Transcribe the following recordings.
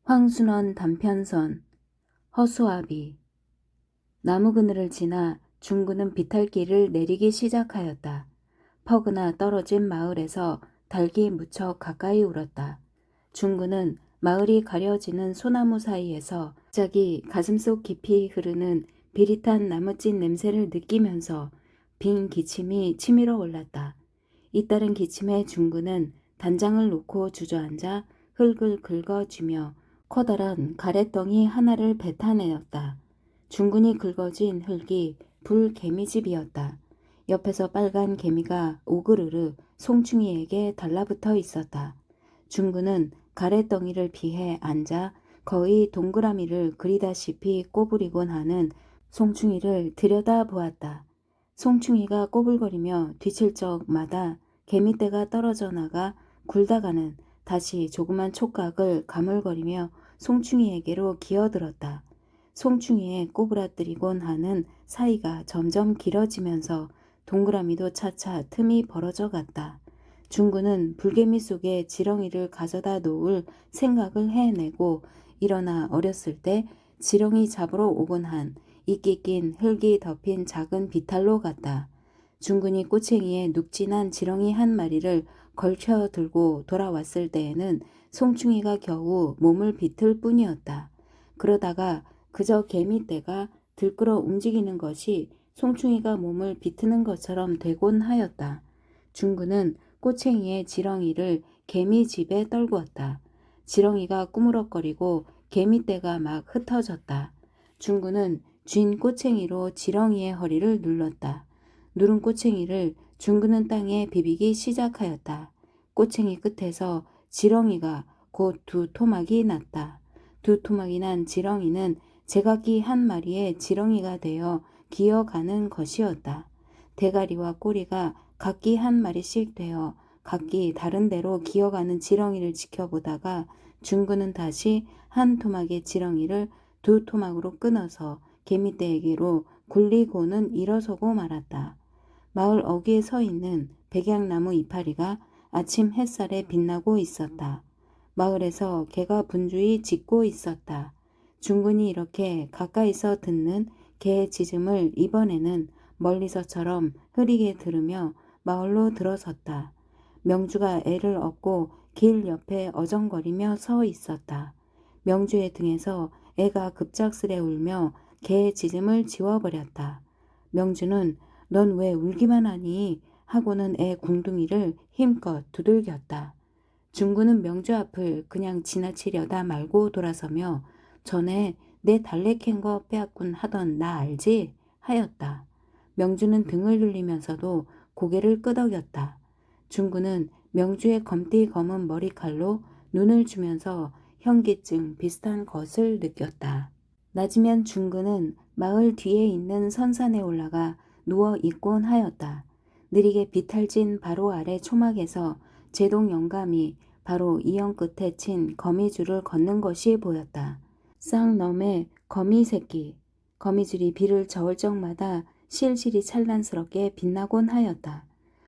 황순원 단편선 허수아비. 나무 그늘을 지나 중구는 비탈길을 내리기 시작하였다. 퍼그나 떨어진 마을에서 닭이 무척 가까이 울었다. 중구는 마을이 가려지는 소나무 사이에서 갑자기 가슴속 깊이 흐르는 비릿한 나무찜 냄새를 느끼면서 빈 기침이 치밀어 올랐다. 잇따른 기침에 중구는 단장을 놓고 주저앉아 흙을 긁어쥐며 커다란 가래덩이 하나를 뱉어내었다. 중군이 긁어진 흙이 불개미집이었다. 옆에서 빨간 개미가 오그르르 송충이에게 달라붙어 있었다. 중군은 가래덩이를 피해 앉아 거의 동그라미를 그리다시피 꼬부리곤 하는 송충이를 들여다보았다. 송충이가 꼬불거리며 뒤칠 적마다 개미떼가 떨어져 나가 굴다가는 다시 조그만 촉각을 가물거리며 송충이에게로 기어들었다. 송충이의 꼬부라뜨리곤 하는 사이가 점점 길어지면서 동그라미도 차차 틈이 벌어져 갔다. 중구는 불개미 속에 지렁이를 가져다 놓을 생각을 해내고 일어나 어렸을 때 지렁이 잡으러 오곤 한 이끼 낀 흙이 덮인 작은 비탈로 갔다. 중군이 꼬챙이에 눅진한 지렁이 한 마리를 걸쳐 들고 돌아왔을 때에는 송충이가 겨우 몸을 비틀 뿐이었다. 그러다가 그저 개미떼가 들끓어 움직이는 것이 송충이가 몸을 비트는 것처럼 되곤 하였다. 중구는 꼬챙이의 지렁이를 개미집에 떨구었다. 지렁이가 꾸무럭거리고 개미떼가 막 흩어졌다. 중구는 쥔 꼬챙이로 지렁이의 허리를 눌렀다. 누른 꼬챙이를 중구는 땅에 비비기 시작하였다. 꼬챙이 끝에서 지렁이가 곧 두 토막이 났다. 두 토막이 난 지렁이는 제각기 한 마리의 지렁이가 되어 기어가는 것이었다. 대가리와 꼬리가 각기 한 마리씩 되어 각기 다른 데로 기어가는 지렁이를 지켜보다가 중구는 다시 한 토막의 지렁이를 두 토막으로 끊어서 개미떼에게로 굴리고는 일어서고 말았다. 마을 어귀에 서 있는 백약나무 이파리가 아침 햇살에 빛나고 있었다. 마을에서 개가 분주히 짖고 있었다. 중군이 이렇게 가까이서 듣는 개의 짖음을 이번에는 멀리서처럼 흐리게 들으며 마을로 들어섰다. 명주가 애를 업고 길 옆에 어정거리며 서 있었다. 명주의 등에서 애가 급작스레 울며 개의 짖음을 지워버렸다. 명주는 넌 왜 울기만 하니? 하고는 애 궁둥이를 힘껏 두들겼다. 중구는 명주 앞을 그냥 지나치려다 말고 돌아서며 전에 내 달래 캔 거 빼앗군 하던 나 알지? 하였다. 명주는 등을 돌리면서도 고개를 끄덕였다. 중구는 명주의 검디 검은 머리칼로 눈을 주면서 현기증 비슷한 것을 느꼈다. 낮이면 중구는 마을 뒤에 있는 선산에 올라가 누워 있곤 하였다. 느리게 비탈진 바로 아래 초막에서 제동 영감이 바로 이형 끝에 친 거미줄을 걷는 것이 보였다. 쌍놈의 거미 새끼. 거미줄이 비를 저을 적마다 실실이 찬란스럽게 빛나곤 하였다.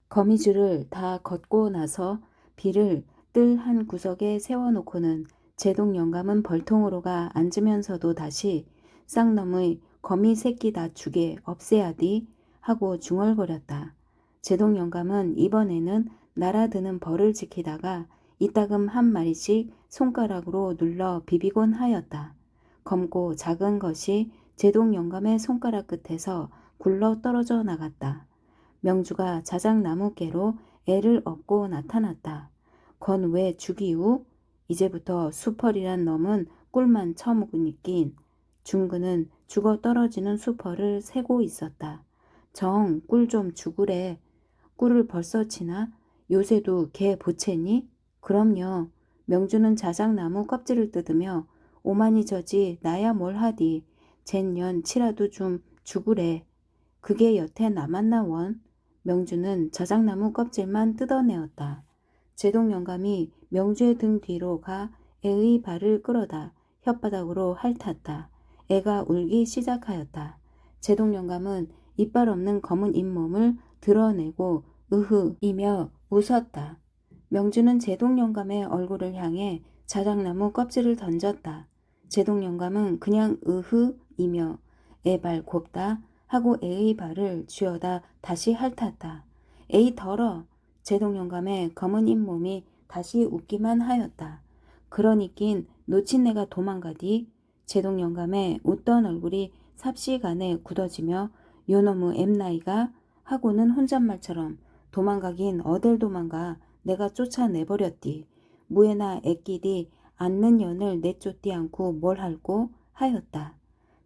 거미줄을 다 걷고 나서 비를 뜰 한 구석에 세워놓고는 제동 영감은 벌통으로 가 앉으면서도 다시 쌍놈의 거미 새끼 다 죽에 없애야디 하고 중얼거렸다. 제동 영감은 이번에는 날아드는 벌을 지키다가 이따금 한 마리씩 손가락으로 눌러 비비곤 하였다. 검고 작은 것이 제동 영감의 손가락 끝에서 굴러 떨어져 나갔다. 명주가 자작나무께로 애를 업고 나타났다. 건 왜 죽이우? 이제부터 수펄이란 놈은 꿀만 처먹으니낀. 중구는 죽어 떨어지는 수펄을 세고 있었다. 정 꿀 좀 주구래. 꿀을 벌써 치나? 요새도 개 보채니? 그럼요. 명주는 자작나무 껍질을 뜯으며 오만이 저지 나야 뭘 하디. 젠년 치라도 좀 주구래. 그게 여태 남았나 원? 명주는 자작나무 껍질만 뜯어내었다. 제동 영감이 명주의 등 뒤로 가 애의 발을 끌어다 혓바닥으로 핥았다. 애가 울기 시작하였다. 제동 영감은 이빨 없는 검은 잇몸을 드러내고 으흐 이며 웃었다. 명주는 제동 영감의 얼굴을 향해 자작나무 껍질을 던졌다. 제동영감은 그냥 으흐이며 애발 곱다 하고 애의 발을 쥐어다 다시 핥았다. 에이 더러! 제동영감의 검은 잇몸이 다시 웃기만 하였다. 그러니낀 놓친 내가 도망가디. 제동영감의 웃던 얼굴이 삽시간에 굳어지며 요놈의 엠나이가 하고는 혼잣말처럼 도망가긴 어딜 도망가 내가 쫓아내버렸디. 무에나 애끼디 않는 년을 내쫓디 않고 뭘 할꼬 하였다.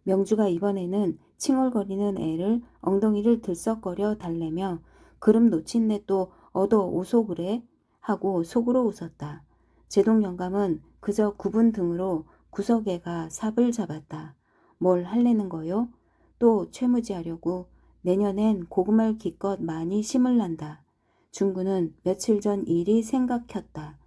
명주가 이번에는 칭얼거리는 애를 엉덩이를 들썩거려 달래며 그름 놓친 내 또 얻어 오소 그래 하고 속으로 웃었다. 제동영감은 그저 굽은 등으로 구석에가 삽을 잡았다. 뭘 할래는 거요? 또 최무지하려고. 내년엔 고구마를 기껏 많이 심을란다. 중구는 며칠 전 일이 생각혔다.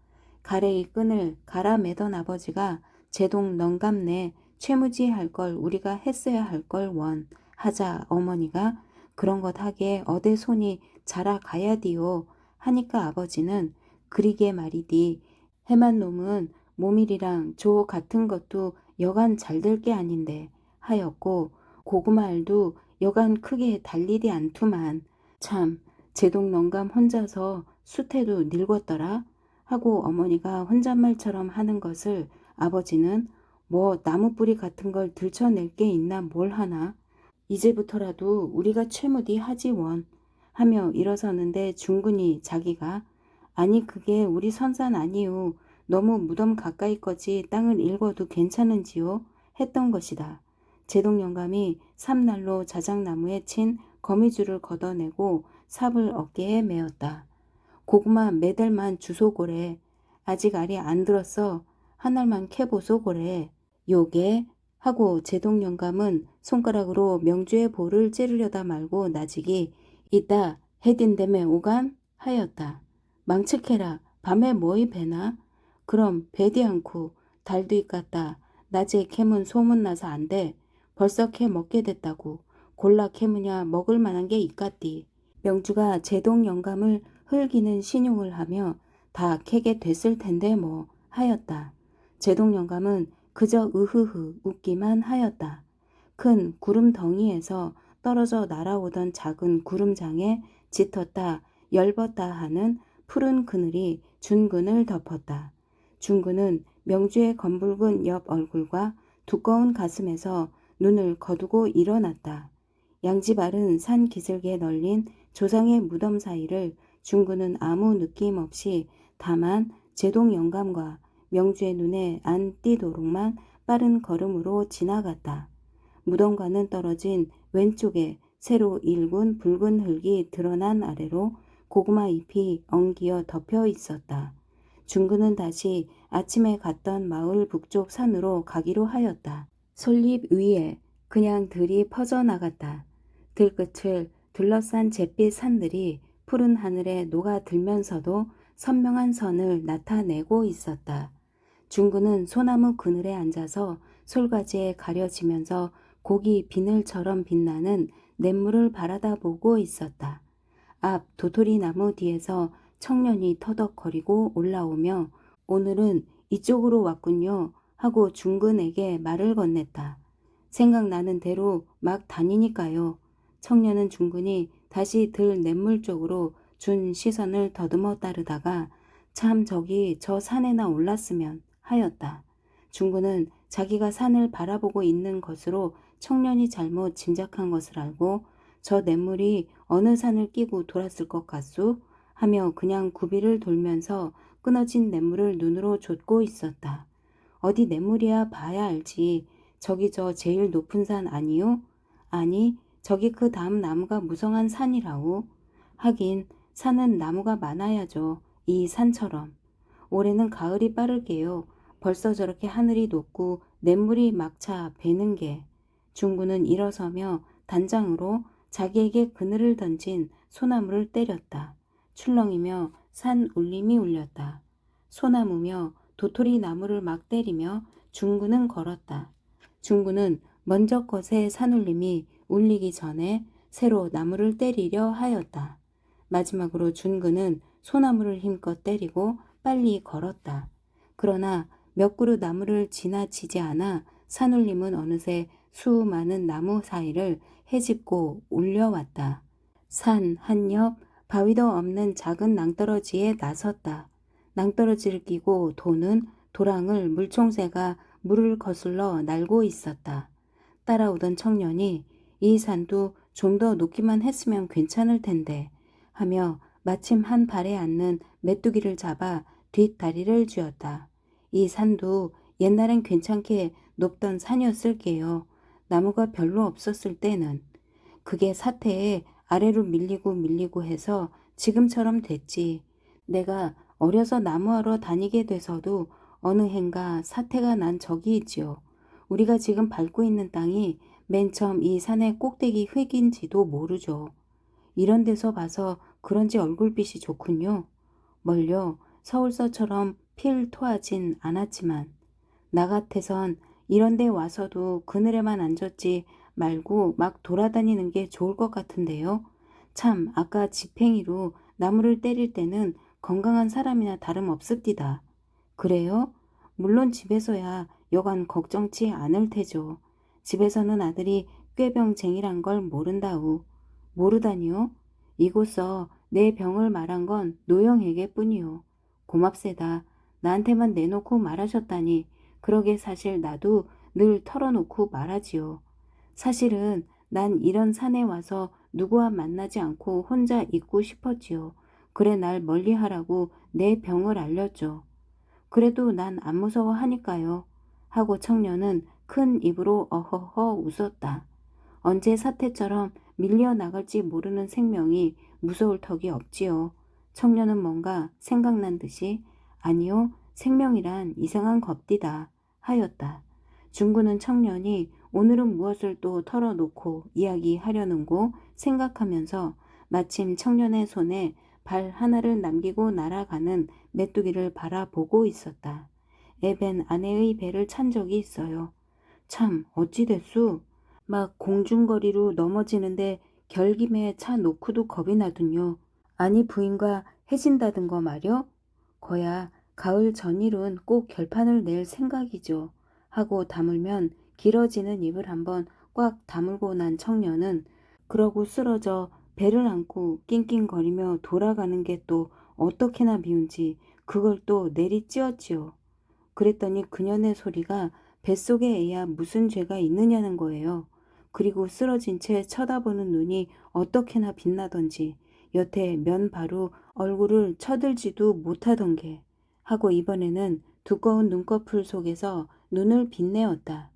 가래의 끈을 갈아 매던 아버지가 제동 넌감내 최무지할 걸 우리가 했어야 할 걸 원 하자 어머니가 그런 것 하게 어대 손이 자라가야디요 하니까 아버지는 그리게 말이디 해만 놈은 모밀이랑 조 같은 것도 여간 잘 될 게 아닌데 하였고 고구마 알도 여간 크게 달리디 않투만 참 제동 넌감 혼자서 수태도 늙었더라 하고 어머니가 혼잣말처럼 하는 것을 아버지는 뭐 나무뿌리 같은 걸 들춰낼 게 있나 뭘 하나 이제부터라도 우리가 최무디 하지 원 하며 일어서는데 중군이 자기가 아니 그게 우리 선산 아니요 너무 무덤 가까이 거지 땅을 읽어도 괜찮은지요 했던 것이다. 제동영감이 삼날로 자작나무에 친 거미줄을 걷어내고 삽을 어깨에 메었다. 고구마 매달만 주소고래. 아직 알이 안 들었어. 한 알만 캐보소 고래. 요게 하고 제동영감은 손가락으로 명주의 볼을 찌르려다 말고 나직이 이따 해딘데매 오간 하였다. 망측해라. 밤에 뭐이 배나? 그럼 배디 않고 달도 있겠다. 낮에 캐문 소문나서 안 돼. 벌써 캐 먹게 됐다고. 골라 캐무냐 먹을 만한 게 있겠디. 명주가 제동 영감을 흘기는 신용을 하며 다 캐게 됐을 텐데 뭐 하였다. 제동 영감은 그저 으흐흐 웃기만 하였다. 큰 구름 덩이에서 떨어져 날아오던 작은 구름장에 짙었다 열벗다 하는 푸른 그늘이 준근을 덮었다. 준근은 명주의 검붉은 옆 얼굴과 두꺼운 가슴에서 눈을 거두고 일어났다. 양지바른 산 기슭에 널린 조상의 무덤 사이를 중구는 아무 느낌 없이 다만 제동 영감과 명주의 눈에 안 띄도록만 빠른 걸음으로 지나갔다. 무덤과는 떨어진 왼쪽에 새로 일군 붉은 흙이 드러난 아래로 고구마 잎이 엉기어 덮여 있었다. 중구는 다시 아침에 갔던 마을 북쪽 산으로 가기로 하였다. 솔잎 위에 그냥 들이 퍼져나갔다. 들끝을 둘러싼 잿빛 산들이 푸른 하늘에 녹아들면서도 선명한 선을 나타내고 있었다. 중구는 소나무 그늘에 앉아서 솔가지에 가려지면서 고기 비늘처럼 빛나는 냇물을 바라다 보고 있었다. 앞 도토리 나무 뒤에서 청년이 터덕거리고 올라오며 오늘은 이쪽으로 왔군요 하고 중근에게 말을 건넸다. 생각나는 대로 막 다니니까요. 청년은 중근이 다시 들 냇물 쪽으로 준 시선을 더듬어 따르다가 참 저기 저 산에나 올랐으면 하였다. 중근은 자기가 산을 바라보고 있는 것으로 청년이 잘못 짐작한 것을 알고 저 냇물이 어느 산을 끼고 돌았을 것 같소? 하며 그냥 구비를 돌면서 끊어진 냇물을 눈으로 좇고 있었다. 어디 냇물이야 봐야 알지. 저기 저 제일 높은 산 아니요? 아니 저기 그 다음 나무가 무성한 산이라오. 하긴 산은 나무가 많아야죠. 이 산처럼. 올해는 가을이 빠를게요. 벌써 저렇게 하늘이 높고 냇물이 막차 배는 게. 중구는 일어서며 단장으로 자기에게 그늘을 던진 소나무를 때렸다. 출렁이며 산 울림이 울렸다. 소나무며 도토리 나무를 막 때리며 중구는 걸었다. 중구는 먼저 것의 산울림이 울리기 전에 새로 나무를 때리려 하였다. 마지막으로 중구는 소나무를 힘껏 때리고 빨리 걸었다. 그러나 몇 그루 나무를 지나치지 않아 산울림은 어느새 수많은 나무 사이를 헤집고 올려왔다. 산 한 옆 바위도 없는 작은 낭떠러지에 나섰다. 낭떠러지를 끼고 도는 도랑을 물총새가 물을 거슬러 날고 있었다. 따라오던 청년이 이 산도 좀 더 높기만 했으면 괜찮을 텐데 하며 마침 한 발에 앉는 메뚜기를 잡아 뒷다리를 쥐었다. 이 산도 옛날엔 괜찮게 높던 산이었을게요. 나무가 별로 없었을 때는. 그게 사태에 아래로 밀리고 해서 지금처럼 됐지. 내가 어려서 나무하러 다니게 돼서도 어느 해인가 사태가 난 적이 있지요. 우리가 지금 밟고 있는 땅이 맨 처음 이 산의 꼭대기 흙인지도 모르죠. 이런 데서 봐서 그런지 얼굴빛이 좋군요. 멀려 서울서처럼 필토하진 않았지만 나 같아선 이런 데 와서도 그늘에만 앉았지 말고 막 돌아다니는 게 좋을 것 같은데요. 참 아까 지팽이로 나무를 때릴 때는 건강한 사람이나 다름없습디다. 그래요? 물론 집에서야 여간 걱정치 않을 테죠. 집에서는 아들이 꾀병쟁이란 걸 모른다우. 모르다니요? 이곳서 내 병을 말한 건 노영에게 뿐이요. 고맙세다. 나한테만 내놓고 말하셨다니. 그러게 사실 나도 늘 털어놓고 말하지요. 사실은 난 이런 산에 와서 누구와 만나지 않고 혼자 있고 싶었지요. 그래 날 멀리하라고 내 병을 알렸죠. 그래도 난 안 무서워하니까요. 하고 청년은 큰 입으로 어허허 웃었다. 언제 사태처럼 밀려나갈지 모르는 생명이 무서울 턱이 없지요. 청년은 뭔가 생각난 듯이 아니요, 생명이란 이상한 겁디다 하였다. 중구는 청년이 오늘은 무엇을 또 털어놓고 이야기하려는고 생각하면서 마침 청년의 손에 발 하나를 남기고 날아가는 메뚜기를 바라보고 있었다. 애벤 아내의 배를 찬 적이 있어요. 참 어찌 됐수? 막 공중거리로 넘어지는데 결김에 차 놓고도 겁이 나둔요. 아니 부인과 해진다든 거 말여? 거야 가을 전일은 꼭 결판을 낼 생각이죠. 하고 다물면 길어지는 입을 한번 꽉 다물고 난 청년은 그러고 쓰러져 배를 안고 낑낑거리며 돌아가는 게 또 어떻게나 미운지 그걸 또 내리찌었지요. 그랬더니 그년의 소리가 뱃속에 애야 무슨 죄가 있느냐는 거예요. 그리고 쓰러진 채 쳐다보는 눈이 어떻게나 빛나던지 여태 면바로 얼굴을 쳐들지도 못하던 게 하고 이번에는 두꺼운 눈꺼풀 속에서 눈을 빛내었다.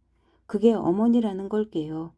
그게 어머니라는 걸게요.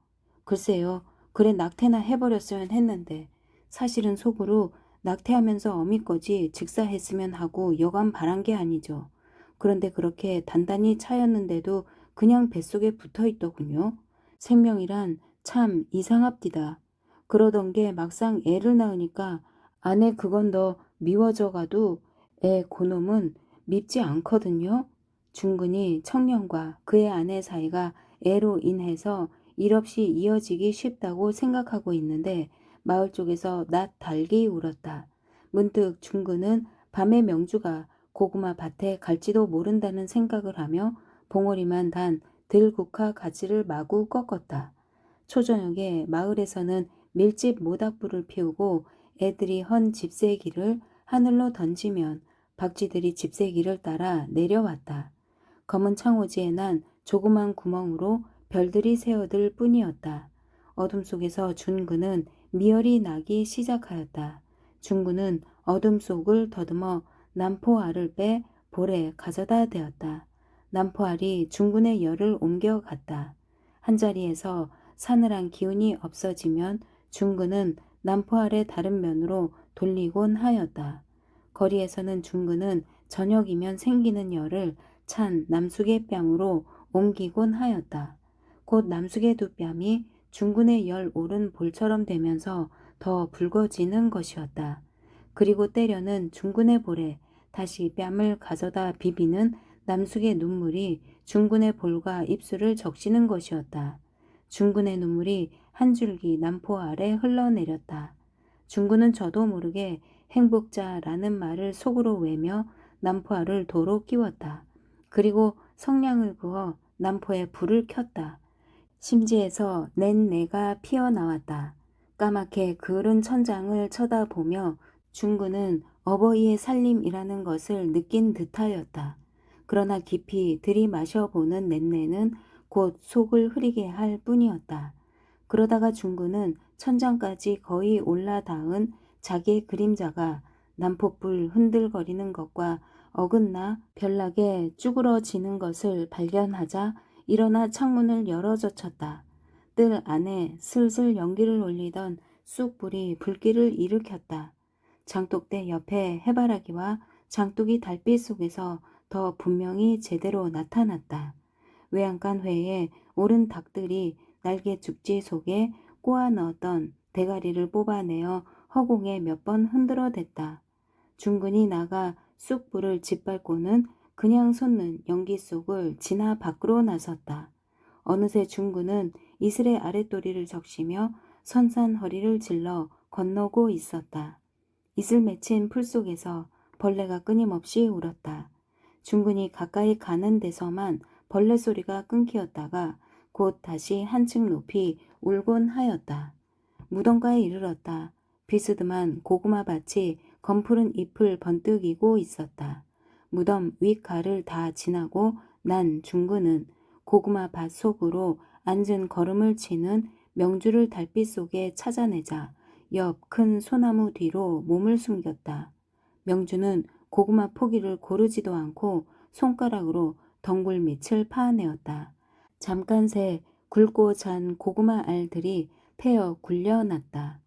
글쎄요. 그래 낙태나 해버렸으면 했는데 사실은 속으로 낙태하면서 어미꺼지 직사했으면 하고 여간 바란 게 아니죠. 그런데 그렇게 단단히 차였는데도 그냥 뱃속에 붙어 있더군요. 생명이란 참 이상합디다. 그러던 게 막상 애를 낳으니까 아내 그건 더 미워져 가도 애 고놈은 밉지 않거든요. 중근이 청년과 그의 아내 사이가 애로 인해서 일없이 이어지기 쉽다고 생각하고 있는데 마을 쪽에서 낫 달기 울었다. 문득 중근은 밤의 명주가 고구마 밭에 갈지도 모른다는 생각을 하며 봉오리만 단 들국화 가지를 마구 꺾었다. 초저녁에 마을에서는 밀집 모닥불을 피우고 애들이 헌 집세기를 하늘로 던지면 박쥐들이 집세기를 따라 내려왔다. 검은 창호지에 난 조그만 구멍으로 별들이 새어들 뿐이었다. 어둠 속에서 준그는 미열이 나기 시작하였다. 준그는 어둠 속을 더듬어 남포알을 빼 볼에 가져다 대었다. 남포알이 준군의 열을 옮겨갔다. 한자리에서 사늘한 기운이 없어지면 준그는 남포알의 다른 면으로 돌리곤 하였다. 거리에서는 준그는 저녁이면 생기는 열을 찬 남숙의 뺨으로 옮기곤 하였다. 곧 남숙의 두 뺨이 중군의 열 오른 볼처럼 되면서 더 붉어지는 것이었다. 그리고 때려는 중군의 볼에 다시 뺨을 가져다 비비는 남숙의 눈물이 중군의 볼과 입술을 적시는 것이었다. 중군의 눈물이 한 줄기 남포 아래 흘러내렸다. 중군은 저도 모르게 행복자라는 말을 속으로 외며 남포알을 도로 끼웠다. 그리고 성냥을 그어 난포에 불을 켰다. 심지에서 낸내가 피어나왔다. 까맣게 그을은 천장을 쳐다보며 중구는 어버이의 살림이라는 것을 느낀 듯하였다. 그러나 깊이 들이마셔보는 낸내는 곧 속을 흐리게 할 뿐이었다. 그러다가 중구는 천장까지 거의 올라닿은 자기의 그림자가 난포불 흔들거리는 것과 어긋나 별나게 쭈그러지는 것을 발견하자 일어나 창문을 열어젖혔다. 뜰 안에 슬슬 연기를 올리던 쑥불이 불길을 일으켰다. 장독대 옆에 해바라기와 장독이 달빛 속에서 더 분명히 제대로 나타났다. 외양간 회에 오른 닭들이 날개 죽지 속에 꼬아 넣었던 대가리를 뽑아내어 허공에 몇 번 흔들어댔다. 중근이 나가 쑥불을 짓밟고는 그냥 솟는 연기 속을 지나 밖으로 나섰다. 어느새 중군은 이슬의 아랫도리를 적시며 선산 허리를 질러 건너고 있었다. 이슬 맺힌 풀 속에서 벌레가 끊임없이 울었다. 중군이 가까이 가는 데서만 벌레 소리가 끊기었다가 곧 다시 한층 높이 울곤 하였다. 무덤가에 이르렀다. 비스듬한 고구마 밭이 검푸른 잎을 번뜩이고 있었다. 무덤 윗가를 다 지나고 난 중구는 고구마 밭 속으로 앉은 걸음을 치는 명주를 달빛 속에 찾아내자 옆 큰 소나무 뒤로 몸을 숨겼다. 명주는 고구마 포기를 고르지도 않고 손가락으로 덩굴 밑을 파내었다. 잠깐 새 굵고 잔 고구마 알들이 패어 굴려났다.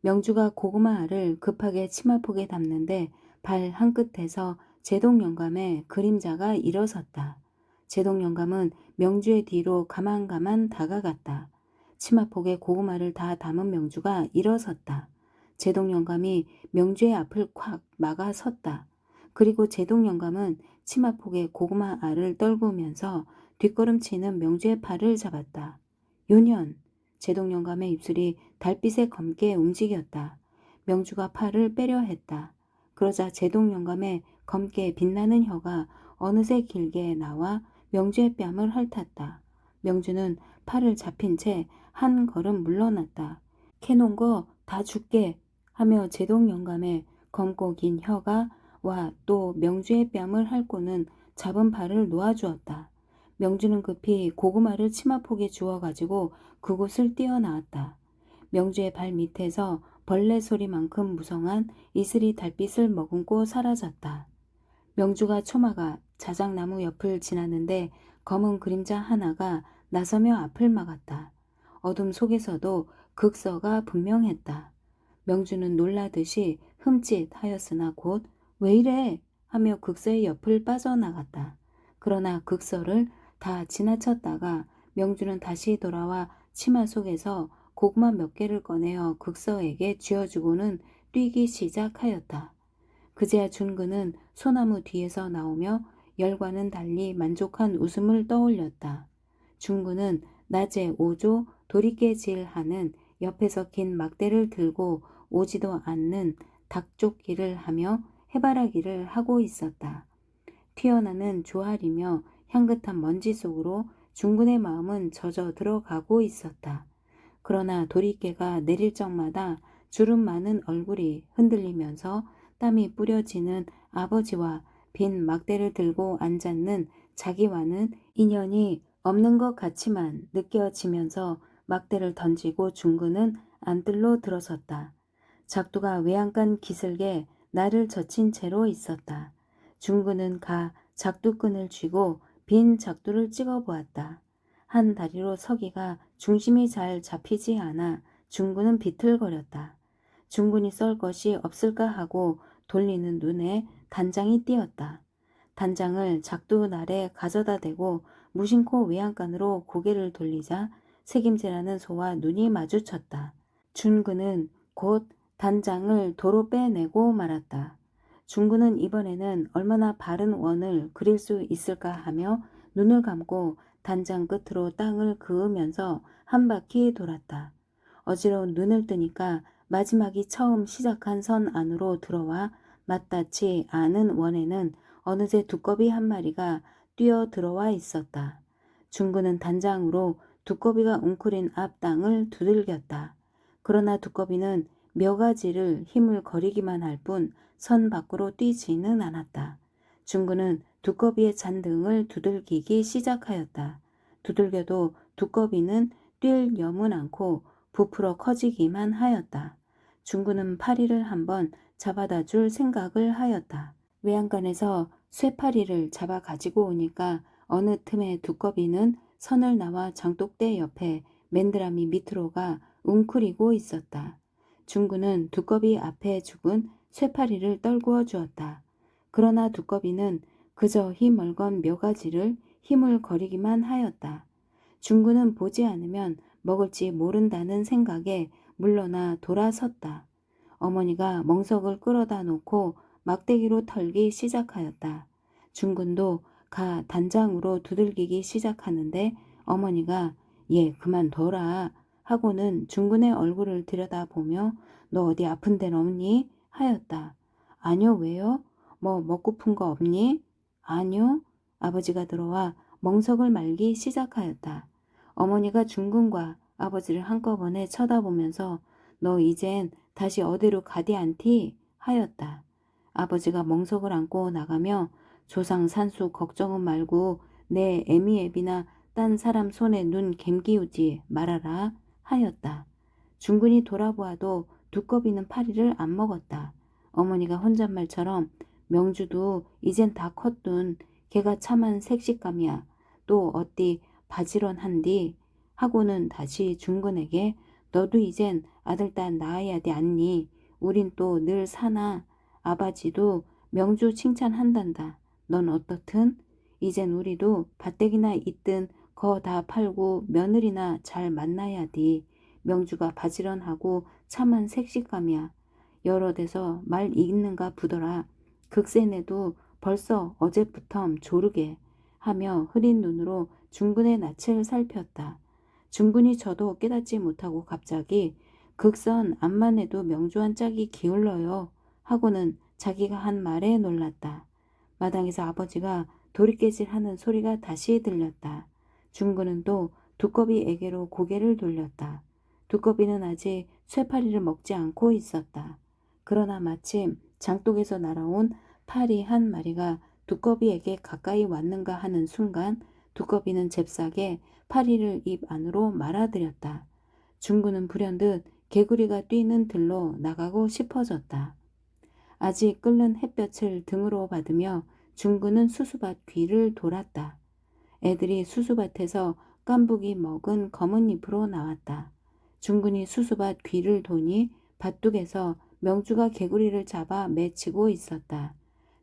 명주가 고구마 알을 급하게 치마폭에 담는데 발 한끝에서 제동영감의 그림자가 일어섰다. 제동영감은 명주의 뒤로 가만가만 다가갔다. 치마폭에 고구마를 다 담은 명주가 일어섰다. 제동영감이 명주의 앞을 콱 막아 섰다. 그리고 제동영감은 치마폭에 고구마 알을 떨구면서 뒷걸음치는 명주의 팔을 잡았다. 요년! 제동영감의 입술이 달빛에 검게 움직였다. 명주가 팔을 빼려 했다. 그러자 제동영감의 검게 빛나는 혀가 어느새 길게 나와 명주의 뺨을 핥았다. 명주는 팔을 잡힌 채 한 걸음 물러났다. 캐놓은 거 다 줄게 하며 제동영감의 검고 긴 혀가 와 또 명주의 뺨을 핥고는 잡은 팔을 놓아주었다. 명주는 급히 고구마를 치마폭에 주워가지고 그곳을 뛰어나왔다. 명주의 발 밑에서 벌레 소리만큼 무성한 이슬이 달빛을 머금고 사라졌다. 명주가 초마가 자작나무 옆을 지났는데 검은 그림자 하나가 나서며 앞을 막았다. 어둠 속에서도 극서가 분명했다. 명주는 놀라듯이 흠칫하였으나 곧 왜 이래 하며 극서의 옆을 빠져나갔다. 그러나 극서를 다 지나쳤다가 명주는 다시 돌아와 치마 속에서 고구마 몇 개를 꺼내어 극서에게 쥐어주고는 뛰기 시작하였다. 그제야 준그는 소나무 뒤에서 나오며 열과는 달리 만족한 웃음을 떠올렸다. 준그는 낮에 오조 도리깨질하는 옆에서 긴 막대를 들고 오지도 않는 닭쫓기를 하며 해바라기를 하고 있었다. 튀어나는 조알이며 향긋한 먼지 속으로 중군의 마음은 젖어 들어가고 있었다. 그러나 도리깨가 내릴 적마다 주름 많은 얼굴이 흔들리면서 땀이 뿌려지는 아버지와 빈 막대를 들고 앉았는 자기와는 인연이 없는 것 같이만 느껴지면서 막대를 던지고 중구는 안뜰로 들어섰다. 작두가 외양간 기슭에 나를 젖힌 채로 있었다. 중구는 가 작두끈을 쥐고 빈 작두를 찍어보았다. 한 다리로 서기가 중심이 잘 잡히지 않아 중구는 비틀거렸다. 중군이 썰 것이 없을까 하고 돌리는 눈에 단장이 띄었다. 단장을 작두날에 가져다 대고 무심코 외양간으로 고개를 돌리자 책임지라는 소와 눈이 마주쳤다. 준그는 곧 단장을 도로 빼내고 말았다. 중구는 이번에는 얼마나 바른 원을 그릴 수 있을까 하며 눈을 감고 단장 끝으로 땅을 그으면서 한 바퀴 돌았다. 어지러운 눈을 뜨니까 마지막이 처음 시작한 선 안으로 들어와 맞닿지 않은 원에는 어느새 두꺼비 한 마리가 뛰어 들어와 있었다. 중구는 단장으로 두꺼비가 웅크린 앞 땅을 두들겼다. 그러나 두꺼비는 몇 가지를 힘을 거리기만 할 뿐 선 밖으로 뛰지는 않았다. 중구는 두꺼비의 잔등을 두들기기 시작하였다. 두들겨도 두꺼비는 뛸 염은 않고 부풀어 커지기만 하였다. 중구는 파리를 한번 잡아다 줄 생각을 하였다. 외양간에서 쇠파리를 잡아 가지고 오니까 어느 틈에 두꺼비는 선을 나와 장독대 옆에 맨드라미 밑으로가 웅크리고 있었다. 중구는 두꺼비 앞에 죽은 쇠파리를 떨구어 주었다. 그러나 두꺼비는 그저 희멀건 몇 가지를 힘을 거리기만 하였다. 중구는 보지 않으면 먹을지 모른다는 생각에 물러나 돌아섰다. 어머니가 멍석을 끌어다 놓고 막대기로 털기 시작하였다. 중군도 가 단장으로 두들기기 시작하는데 어머니가 얘 그만둬라 하고는 중군의 얼굴을 들여다보며 너 어디 아픈 데는 없니? 하였다. 아니요 왜요? 뭐 먹고픈 거 없니? 아니요. 아버지가 들어와 멍석을 말기 시작하였다. 어머니가 중군과 아버지를 한꺼번에 쳐다보면서 너 이젠 다시 어디로 가디 않디? 하였다. 아버지가 멍석을 안고 나가며 조상 산수 걱정은 말고 내 애미애비나 딴 사람 손에 눈 갬기우지 말아라 하였다. 중군이 돌아보아도 두꺼비는 파리를 안 먹었다. 어머니가 혼잣말처럼 명주도 이젠 다 컸둔 걔가 참한 색식감이야. 또 어디 바지런한디 하고는 다시 중군에게 너도 이젠 아들딸 낳아야 돼 않니? 우린 또 늘 사나. 아바지도 명주 칭찬한단다. 넌 어떻든? 이젠 우리도 밭대기나 있든 거 다 팔고 며느리나 잘 만나야디. 명주가 바지런하고 참한 색식감이야. 여러 데서 말 읽는가 부더라. 극세네도 벌써 어제부텀 조르게 하며 흐린 눈으로 중군의 낯을 살폈다. 중군이 저도 깨닫지 못하고 갑자기 극선 암만 해도 명주한 짝이 기울러요 하고는 자기가 한 말에 놀랐다. 마당에서 아버지가 도리깨질하는 소리가 다시 들렸다. 중군은 또 두꺼비에게로 고개를 돌렸다. 두꺼비는 아직 쇠파리를 먹지 않고 있었다. 그러나 마침 장독에서 날아온 파리 한 마리가 두꺼비에게 가까이 왔는가 하는 순간 두꺼비는 잽싸게 파리를 입 안으로 말아들였다. 중구는 불현듯 개구리가 뛰는 들로 나가고 싶어졌다. 아직 끓는 햇볕을 등으로 받으며 중구는 수수밭 귀를 돌았다. 애들이 수수밭에서 깐북이 먹은 검은 잎으로 나왔다. 중군이 수수밭 귀를 도니 밭둑에서 명주가 개구리를 잡아 맺히고 있었다.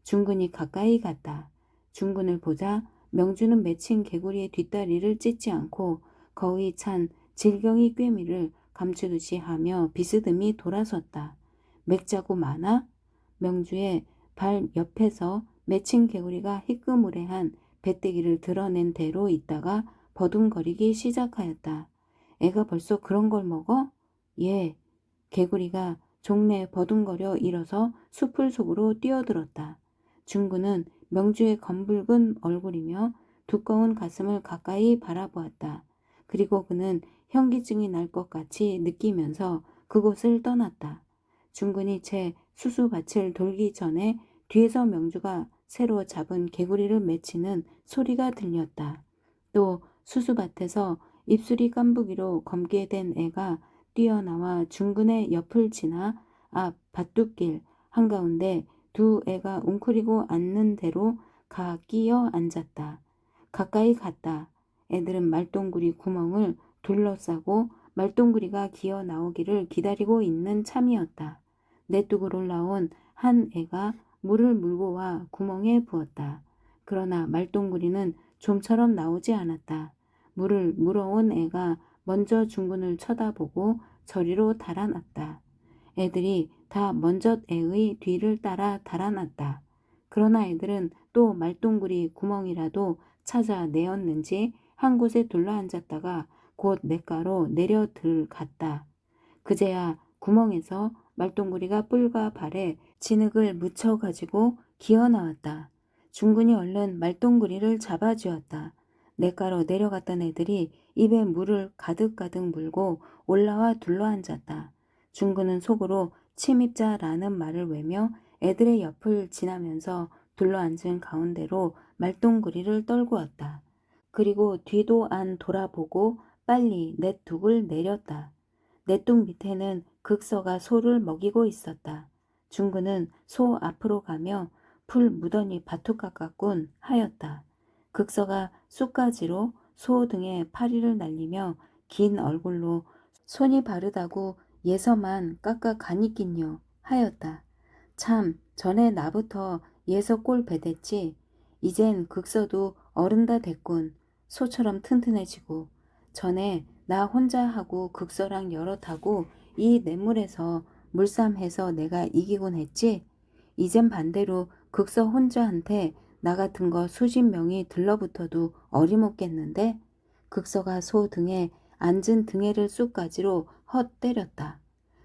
중군이 가까이 갔다. 중군을 보자 명주는 맺힌 개구리의 뒷다리를 찢지 않고 거의 찬 질경이 꿰미를 감추듯이 하며 비스듬히 돌아섰다. 맥자고 많아? 명주의 발 옆에서 맺힌 개구리가 희끄무레한 배때기를 드러낸 대로 있다가 버둥거리기 시작하였다. 애가 벌써 그런 걸 먹어? 예. 개구리가 종래 버둥거려 일어서 숲을 속으로 뛰어들었다. 중구는 명주의 검붉은 얼굴이며 두꺼운 가슴을 가까이 바라보았다. 그리고 그는 현기증이 날 것 같이 느끼면서 그곳을 떠났다. 중군이 채 수수밭을 돌기 전에 뒤에서 명주가 새로 잡은 개구리를 맺히는 소리가 들렸다. 또 수수밭에서 입술이 깐부기로 검게 된 애가 뛰어나와 중군의 옆을 지나 앞 밭둑길 한가운데 두 애가 웅크리고 앉는 대로 가 끼어 앉았다. 가까이 갔다. 애들은 말똥구리 구멍을 둘러싸고 말똥구리가 기어 나오기를 기다리고 있는 참이었다. 내뚝을 올라온 한 애가 물을 물고 와 구멍에 부었다. 그러나 말똥구리는 좀처럼 나오지 않았다. 물을 물어온 애가 먼저 중군을 쳐다보고 저리로 달아났다. 애들이 다 먼저 애의 뒤를 따라 달아났다. 그러나 애들은 또 말똥구리 구멍이라도 찾아 내었는지 한 곳에 둘러앉았다가 곧 냇가로 내려 들갔다. 그제야 구멍에서 말똥구리가 뿔과 발에 진흙을 묻혀가지고 기어나왔다. 중군이 얼른 말똥구리를 잡아쥐었다. 냇가로 내려갔던 애들이 입에 물을 가득가득 물고 올라와 둘러앉았다. 중군은 속으로 침입자라는 말을 외며 애들의 옆을 지나면서 둘러앉은 가운데로 말똥구리를 떨구었다. 그리고 뒤도 안 돌아보고 빨리 냇둑을 내렸다. 냇둑 밑에는 극서가 소를 먹이고 있었다. 중군은 소 앞으로 가며 풀 무더니 바투 깎았군 하였다. 극서가 쑥가지로 소 등에 파리를 날리며 긴 얼굴로 손이 바르다고 예서만 깎아 가니낀요 하였다. 참 전에 나부터 예서 꼴 배댔지. 이젠 극서도 어른다 됐군. 소처럼 튼튼해지고. 전에 나 혼자 하고 극서랑 여럿하고 이 냇물에서 물싸움해서 내가 이기곤 했지. 이젠 반대로 극서 혼자한테 나 같은 거 수십 명이 들러붙어도 어림없겠는데. 극서가 소 등에 앉은 등에를 쑥가지로 헛 때렸다.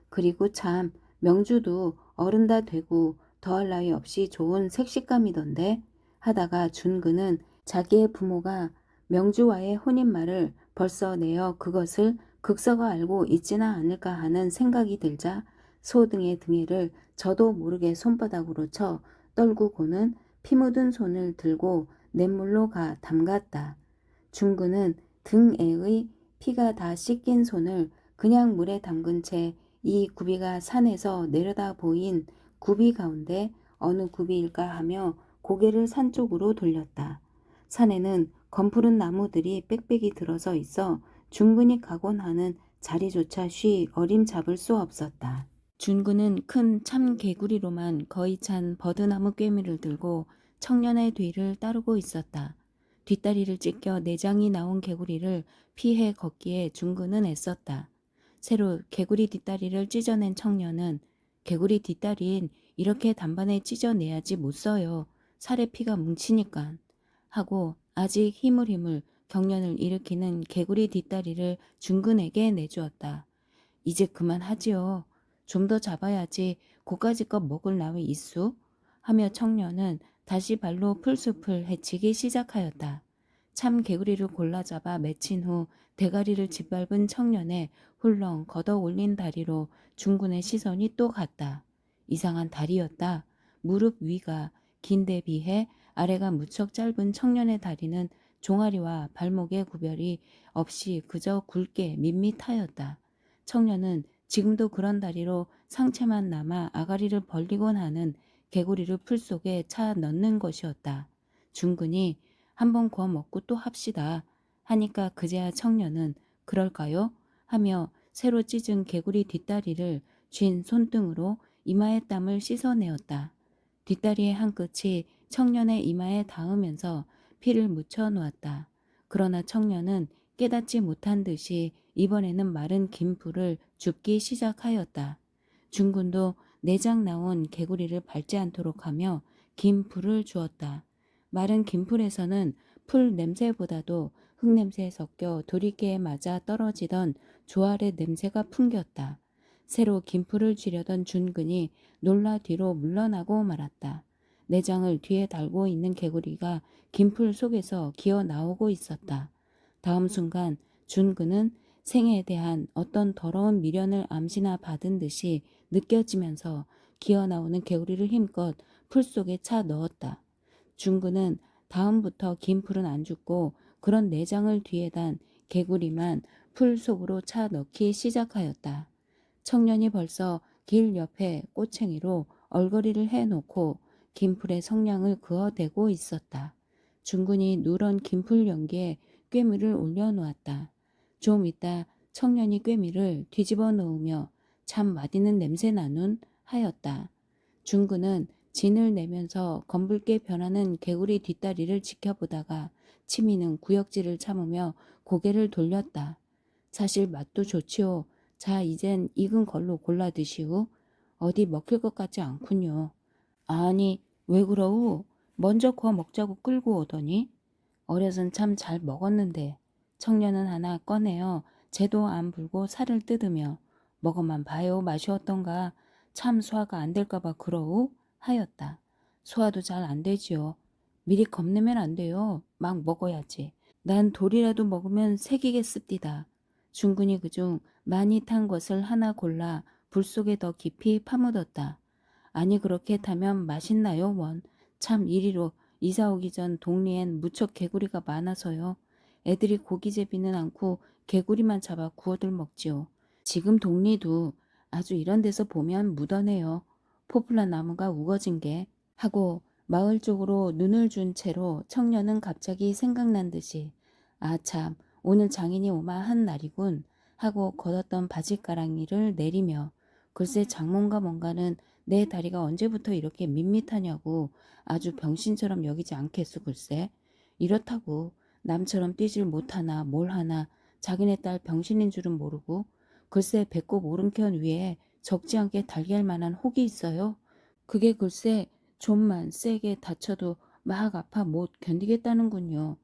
그리고 참 명주도 어른다 되고 더할 나위 없이 좋은 색식감이던데 하다가 준그는 자기의 부모가 명주와의 혼인말을 벌써 내어 그것을 극서가 알고 있지나 않을까 하는 생각이 들자 소 등의 등에를 저도 모르게 손바닥으로 쳐 떨구고는 피 묻은 손을 들고 냇물로 가 담갔다. 준그는 등에의 피가 다 씻긴 손을 그냥 물에 담근 채 이 구비가 산에서 내려다 보인 구비 가운데 어느 구비일까 하며 고개를 산 쪽으로 돌렸다. 산에는 검푸른 나무들이 빽빽이 들어서 있어 준근이 가곤 하는 자리조차 쉬 어림잡을 수 없었다. 준근은 큰 참개구리로만 거의 찬 버드나무 꿰미를 들고 청년의 뒤를 따르고 있었다. 뒷다리를 찢겨 내장이 나온 개구리를 피해 걷기에 준근은 애썼다. 새로 개구리 뒷다리를 찢어낸 청년은 개구리 뒷다리엔 이렇게 단번에 찢어내야지 못 써요. 살에 피가 뭉치니깐 하고 아직 희물희물 경련을 일으키는 개구리 뒷다리를 준근에게 내주었다. 이제 그만하지요. 좀 더 잡아야지 고까지껏 먹을 나위 있수? 하며 청년은 다시 발로 풀숲을 헤치기 시작하였다. 참 개구리를 골라 잡아 맺힌 후 대가리를 짓밟은 청년의 훌렁 걷어 올린 다리로 중군의 시선이 또 갔다. 이상한 다리였다. 무릎 위가 긴데 비해 아래가 무척 짧은 청년의 다리는 종아리와 발목의 구별이 없이 그저 굵게 밋밋하였다. 청년은 지금도 그런 다리로 상체만 남아 아가리를 벌리곤 하는 개구리를 풀 속에 차 넣는 것이었다. 중근이 한번 구워 먹고 또 합시다 하니까 그제야 청년은 그럴까요? 하며 새로 찢은 개구리 뒷다리를 쥔 손등으로 이마의 땀을 씻어내었다. 뒷다리의 한 끝이 청년의 이마에 닿으면서 피를 묻혀 놓았다. 그러나 청년은 깨닫지 못한 듯이 이번에는 마른 김풀을 줍기 시작하였다. 중군도 내장 나온 개구리를 밟지 않도록 하며 김풀을 주었다. 마른 김풀에서는 풀 냄새보다도 흙냄새에 섞여 도리깨에 맞아 떨어지던 조알의 냄새가 풍겼다. 새로 김풀을 쥐려던 준근이 놀라 뒤로 물러나고 말았다. 내장을 뒤에 달고 있는 개구리가 김풀 속에서 기어 나오고 있었다. 다음 순간 준근은 생에 대한 어떤 더러운 미련을 암시나 받은 듯이 느껴지면서 기어 나오는 개구리를 힘껏 풀 속에 차 넣었다. 준근은 다음부터 긴 풀은 안 죽고 그런 내장을 뒤에 단 개구리만 풀 속으로 차 넣기 시작하였다. 청년이 벌써 길 옆에 꼬챙이로 얼거리를 해놓고 김풀의 성냥을 그어대고 있었다. 준근이 누런 김풀 연기에 꿰미를 올려놓았다. 좀 있다 청년이 꿰미를 뒤집어 놓으며 참 맛있는 냄새 나눈 하였다. 준근은 진을 내면서 검붉게 변하는 개구리 뒷다리를 지켜보다가 치미는 구역질을 참으며 고개를 돌렸다. 사실 맛도 좋지요. 자 이젠 익은 걸로 골라 드시오. 어디 먹힐 것 같지 않군요. 아니 왜 그러우? 먼저 구워 먹자고 끌고 오더니 어려선 참 잘 먹었는데 청년은 하나 꺼내어 재도 안 불고 살을 뜯으며 먹어만 봐요 맛이 어떤가 참 소화가 안 될까봐 그러우 하였다. 소화도 잘 안 되지요. 미리 겁내면 안 돼요. 막 먹어야지. 난 돌이라도 먹으면 색이겠습디다. 중군이 그중 많이 탄 것을 하나 골라 불 속에 더 깊이 파묻었다. 아니 그렇게 타면 맛있나요 원. 참 이리로 이사 오기 전 동리엔 무척 개구리가 많아서요. 애들이 고기제비는 않고 개구리만 잡아 구워들 먹지요. 지금 동리도 아주 이런 데서 보면 묻어내요. 포플라 나무가 우거진 게 하고 마을 쪽으로 눈을 준 채로 청년은 갑자기 생각난 듯이 아 참 오늘 장인이 오마 한 날이군 하고 걷었던 바짓가랑이를 내리며 글쎄 장mon가 뭔가는 내 다리가 언제부터 이렇게 밋밋하냐고 아주 병신처럼 여기지 않겠소 글쎄. 이렇다고 남처럼 뛰질 못하나 뭘 하나 자기네 딸 병신인 줄은 모르고 글쎄 배꼽 오른편 위에 적지 않게 달걀 만한 혹이 있어요. 그게 글쎄 좀만 세게 다쳐도 막 아파 못 견디겠다는군요.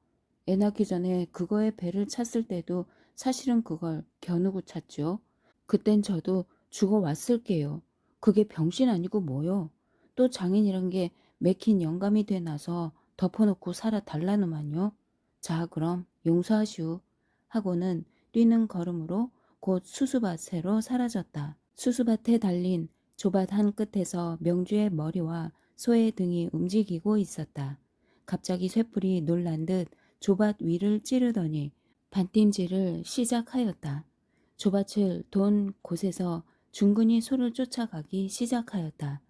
애 낳기 전에 그거에 배를 찼을 때도 사실은 그걸 겨누고 찼죠. 그땐 저도 죽어왔을게요. 그게 병신 아니고 뭐요. 또 장인이란 게 맥힌 영감이 돼 나서 덮어놓고 살아달라누만요. 자 그럼 용서하시오. 하고는 뛰는 걸음으로 곧 수수밭으로 사라졌다. 수수밭에 달린 조밭 한 끝에서 명주의 머리와 소의 등이 움직이고 있었다. 갑자기 쇠뿔이 놀란 듯 조밭 위를 찌르더니 반팀질을 시작하였다. 조밭을 돈 곳에서 중근이 소를 쫓아가기 시작하였다.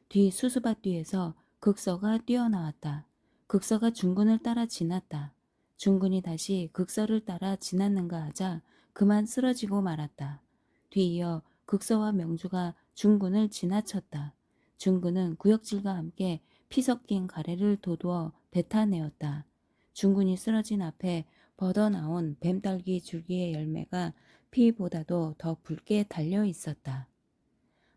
뒤 수수밭 뒤에서 극서가 뛰어나왔다. 극서가 중근을 따라 지났다. 중근이 다시 극서를 따라 지났는가 하자 그만 쓰러지고 말았다. 뒤이어 극서와 명주가 중근을 지나쳤다. 중근은 구역질과 함께 피 섞인 가래를 도두어 뱉어내었다. 중근이 쓰러진 앞에 뻗어나온 뱀딸기 줄기의 열매가 피보다도 더 붉게 달려 있었다.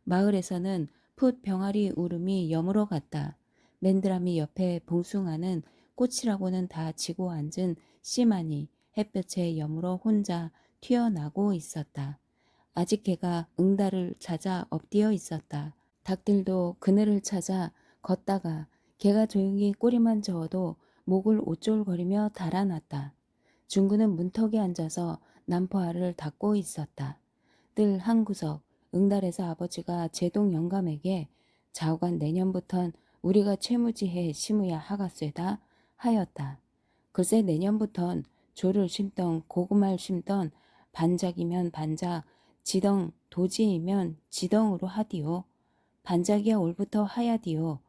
마을에서는 풋 병아리 울음이 여물어 갔다. 맨드라미 옆에 봉숭아는 꽃이라고는 다 지고 앉은 씨만이 햇볕에 여물어 혼자 튀어나고 있었다. 아직 개가 응달을 찾아 엎드려 있었다. 닭들도 그늘을 찾아 걷다가 개가 조용히 꼬리만 저어도 목을 오쫄거리며 달아났다. 중구는 문턱에 앉아서 난포알을 닦고 있었다. 뜰 한 구석 응달에서 아버지가 제동 영감에게 좌우간 내년부턴 우리가 채무지해 심으야 하겠쇠다 하였다. 글쎄 내년부턴 조를 심던 고구마를 심던 반작이면 반작 지덩 도지이면 지덩으로 하디요. 반작이야 올부터 하야디요.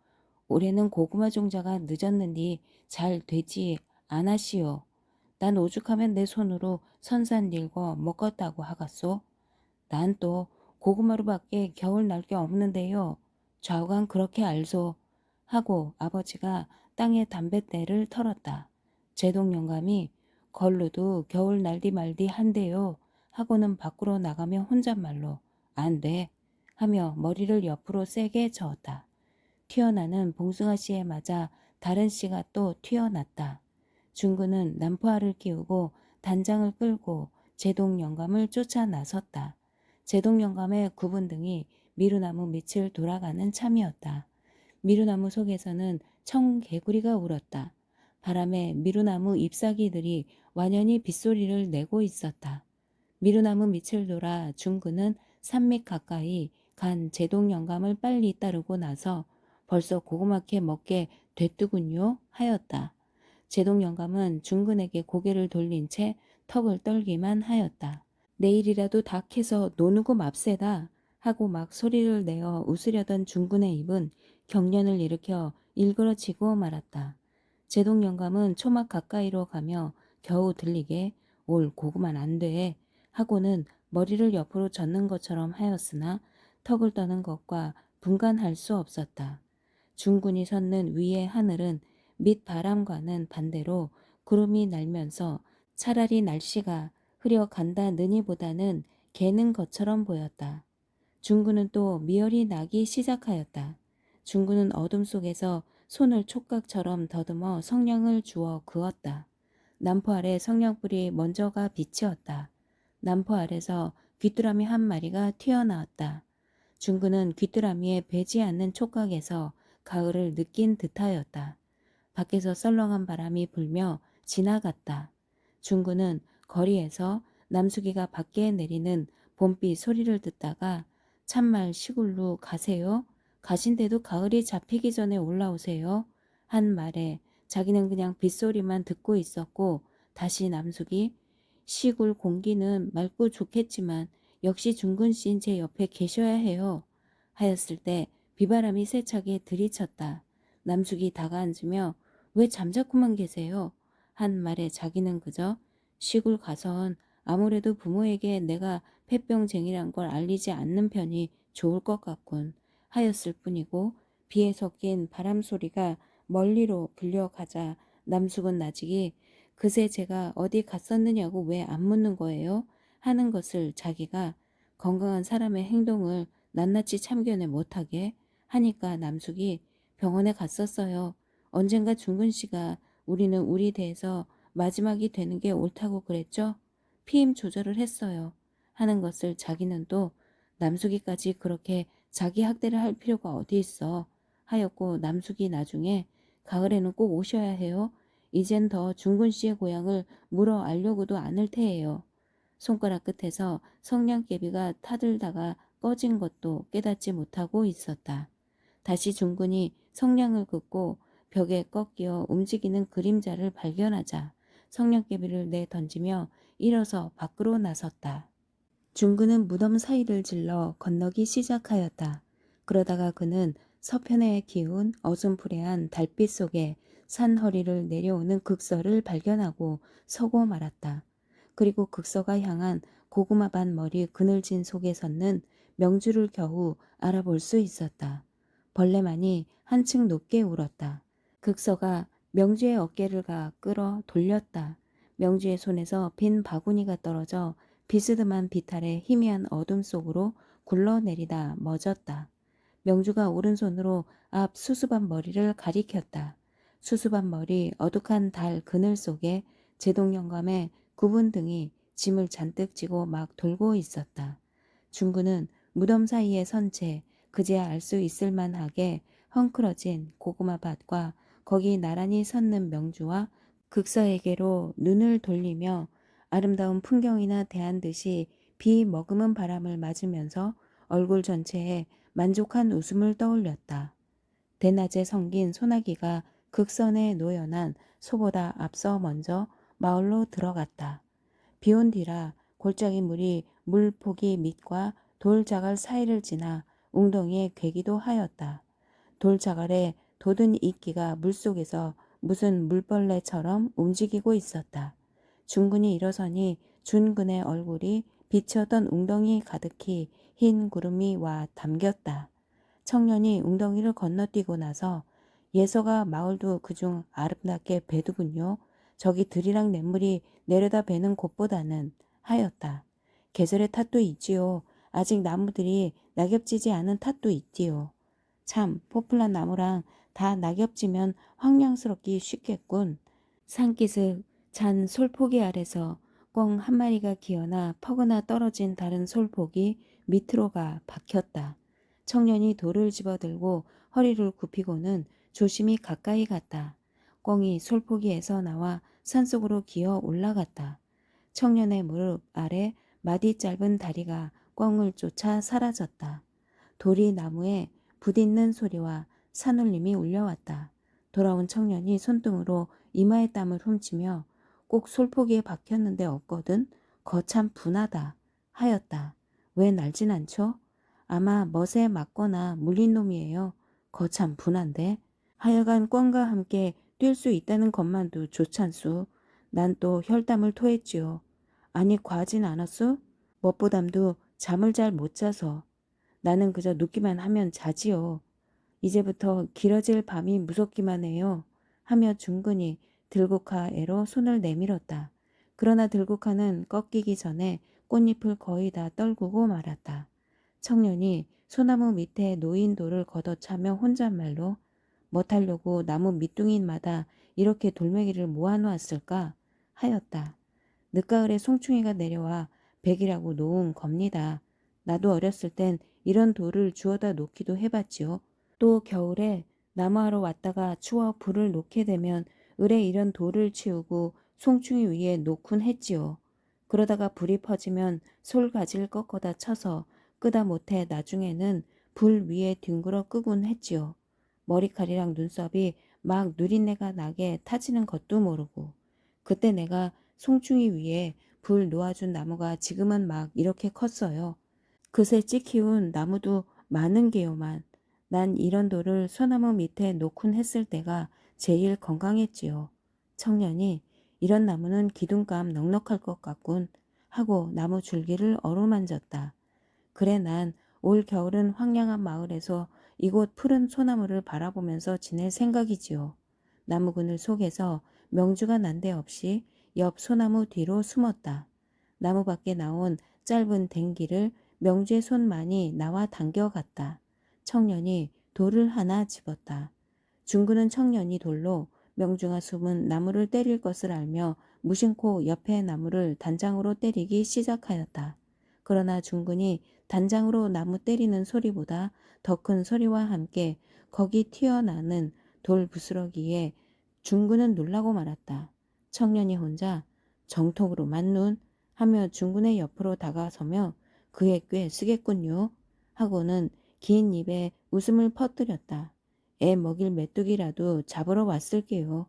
올해는 고구마 종자가 늦었는디 잘 되지 않았시오. 난 오죽하면 내 손으로 선산 일궈 먹었다고 하겠소. 난 또 고구마로밖에 겨울 날 게 없는데요. 좌우간 그렇게 알소. 하고 아버지가 땅에 담뱃대를 털었다. 제동 영감이 걸루도 겨울 날디 말디 한대요. 하고는 밖으로 나가며 혼잣말로 안 돼. 하며 머리를 옆으로 세게 저었다. 튀어나는 봉숭아 씨에 맞아 다른 씨가 또 튀어났다. 중구는 난포알을 끼우고 단장을 끌고 제동 영감을 쫓아 나섰다. 제동 영감의 구분등이 미루나무 밑을 돌아가는 참이었다. 미루나무 속에서는 청개구리가 울었다. 바람에 미루나무 잎사귀들이 완연히 빗소리를 내고 있었다. 미루나무 밑을 돌아 중구는 3미 가까이 간 제동 영감을 빨리 따르고 나서 벌써 고구마캐 먹게 됐더군요 하였다. 제동 영감은 중근에게 고개를 돌린 채 턱을 떨기만 하였다. 내일이라도 다 캐서 노누고 맙세다 하고 막 소리를 내어 웃으려던 중근의 입은 경련을 일으켜 일그러지고 말았다. 제동 영감은 초막 가까이로 가며 겨우 들리게 올 고구만 안 돼 하고는 머리를 옆으로 젓는 것처럼 하였으나 턱을 떠는 것과 분간할 수 없었다. 중군이 섰는 위의 하늘은 밑바람과는 반대로 구름이 날면서 차라리 날씨가 흐려간다느니보다는 개는 것처럼 보였다. 중군은 또 미열이 나기 시작하였다. 중군은 어둠 속에서 손을 촉각처럼 더듬어 성냥을 주워 그었다. 난포 아래 성냥불이 먼저가 비치었다. 난포 아래서 귀뚜라미 한 마리가 튀어나왔다. 중군은 귀뚜라미의 배지 않는 촉각에서 가을을 느낀 듯하였다. 밖에서 썰렁한 바람이 불며 지나갔다. 중구는 거리에서 남숙이가 밖에 내리는 봄비 소리를 듣다가 참말 시골로 가세요? 가신데도 가을이 잡히기 전에 올라오세요? 한 말에 자기는 그냥 빗소리만 듣고 있었고 다시 남숙이 시골 공기는 맑고 좋겠지만 역시 중근 씨는 제 옆에 계셔야 해요. 하였을 때 비바람이 세차게 들이쳤다. 남숙이 다가앉으며 왜 잠자코만 계세요? 한 말에 자기는 그저 시골 가선 아무래도 부모에게 내가 폐병쟁이란 걸 알리지 않는 편이 좋을 것 같군 하였을 뿐이고 비에 섞인 바람 소리가 멀리로 불려가자 남숙은 나직이 그새 제가 어디 갔었느냐고 왜 안 묻는 거예요? 하는 것을 자기가 건강한 사람의 행동을 낱낱이 참견을 못하게 하니까 남숙이 병원에 갔었어요. 언젠가 중근 씨가 우리는 우리 대에서 마지막이 되는 게 옳다고 그랬죠? 피임 조절을 했어요. 하는 것을 자기는 또 남숙이까지 그렇게 자기 학대를 할 필요가 어디 있어 하였고 남숙이 나중에 가을에는 꼭 오셔야 해요. 이젠 더 중근 씨의 고향을 물어 알려고도 않을 테예요. 손가락 끝에서 성냥개비가 타들다가 꺼진 것도 깨닫지 못하고 있었다. 다시 중근이 성냥을 긋고 벽에 꺾여 움직이는 그림자를 발견하자 성냥개비를 내던지며 일어서 밖으로 나섰다. 중근은 무덤 사이를 질러 건너기 시작하였다. 그러다가 그는 서편에 기운 어슴푸레한 달빛 속에 산 허리를 내려오는 극서를 발견하고 서고 말았다. 그리고 극서가 향한 고구마밭 머리 그늘진 속에 섰는 명주를 겨우 알아볼 수 있었다. 벌레만이 한층 높게 울었다. 극서가 명주의 어깨를 끌어 돌렸다. 명주의 손에서 빈 바구니가 떨어져 비스듬한 비탈의 희미한 어둠 속으로 굴러내리다 멎었다. 명주가 오른손으로 앞 수수밭 머리를 가리켰다. 수수밭 머리 어둑한 달 그늘 속에 제동영감의 구분 등이 짐을 잔뜩 지고 막 돌고 있었다. 중구는 무덤 사이에 선 채 그제야 알 수 있을 만하게 헝클어진 고구마 밭과 거기 나란히 섰는 명주와 극서에게로 눈을 돌리며 아름다운 풍경이나 대한 듯이 비 머금은 바람을 맞으면서 얼굴 전체에 만족한 웃음을 떠올렸다. 대낮에 성긴 소나기가 극선에 노연한 소보다 앞서 먼저 마을로 들어갔다. 비온 뒤라 골짜기 물이 물포기 밑과 돌자갈 사이를 지나 웅덩이에 괴기도 하였다. 돌자갈에 돋은 이끼가 물속에서 무슨 물벌레처럼 움직이고 있었다. 중근이 일어서니 준근의 얼굴이 비쳤던 웅덩이 가득히 흰 구름이 와 담겼다. 청년이 웅덩이를 건너뛰고 나서 예서가 마을도 그중 아름답게 배두군요. 저기 들이랑 냇물이 내려다 배는 곳보다는 하였다. 계절의 탓도 있지요. 아직 나무들이 낙엽지지 않은 탓도 있지요. 참 포플라 나무랑 다 낙엽지면 황량스럽기 쉽겠군. 산기슭 잔 솔포기 아래서 꿩 한 마리가 기어나 퍼거나 떨어진 다른 솔포기 밑으로 가 박혔다. 청년이 돌을 집어들고 허리를 굽히고는 조심히 가까이 갔다. 꿩이 솔포기에서 나와 산속으로 기어 올라갔다. 청년의 무릎 아래 마디 짧은 다리가 꿩을 쫓아 사라졌다. 돌이 나무에 부딪는 소리와 산울림이 울려왔다. 돌아온 청년이 손등으로 이마의 땀을 훔치며 꼭 솔포기에 박혔는데 없거든. 거참 분하다 하였다. 왜 날진 않죠? 아마 멋에 맞거나 물린 놈이에요. 거참 분한데. 하여간 꿩과 함께 뛸 수 있다는 것만도 좋잖수. 난 또 혈담을 토했지요. 아니 과하진 않았수? 멋보담도 잠을 잘 못 자서. 나는 그저 눕기만 하면 자지요. 이제부터 길어질 밤이 무섭기만 해요. 하며 중근이 들국화애로 손을 내밀었다. 그러나 들국화는 꺾이기 전에 꽃잎을 거의 다 떨구고 말았다. 청년이 소나무 밑에 놓인 돌을 걷어차며 혼잣말로 못하려고 나무 밑둥이마다 이렇게 돌멩이를 모아놓았을까 하였다. 늦가을에 송충이가 내려와 백이라고 놓은 겁니다. 나도 어렸을 땐 이런 돌을 주워다 놓기도 해봤지요. 또 겨울에 나무하러 왔다가 추워 불을 놓게 되면 을에 이런 돌을 치우고 송충이 위에 놓곤 했지요. 그러다가 불이 퍼지면 솔가지를 꺾어다 쳐서 끄다 못해 나중에는 불 위에 뒹굴어 끄곤 했지요. 머리칼이랑 눈썹이 막 누린내가 나게 타지는 것도 모르고. 그때 내가 송충이 위에 불 놓아준 나무가 지금은 막 이렇게 컸어요. 그새 찍히운 나무도 많은 게요만. 난 이런 돌을 소나무 밑에 놓곤 했을 때가 제일 건강했지요. 청년이 이런 나무는 기둥감 넉넉할 것 같군 하고 나무 줄기를 어루만졌다. 그래 난 올 겨울은 황량한 마을에서 이곳 푸른 소나무를 바라보면서 지낼 생각이지요. 나무 그늘 속에서 명주가 난데없이 옆 소나무 뒤로 숨었다. 나무 밖에 나온 짧은 댕기를 명주의 손만이 나와 당겨갔다. 청년이 돌을 하나 집었다. 중구는 청년이 돌로 명주가 숨은 나무를 때릴 것을 알며 무심코 옆의 나무를 단장으로 때리기 시작하였다. 그러나 중군이 단장으로 나무 때리는 소리보다 더 큰 소리와 함께 거기 튀어나오는 돌 부스러기에 중군은 놀라고 말았다. 청년이 혼자 정통으로 맞눈 하며 중군의 옆으로 다가서며 그의 꽤 쓰겠군요 하고는 긴 입에 웃음을 퍼뜨렸다. 애 먹일 메뚜기라도 잡으러 왔을게요.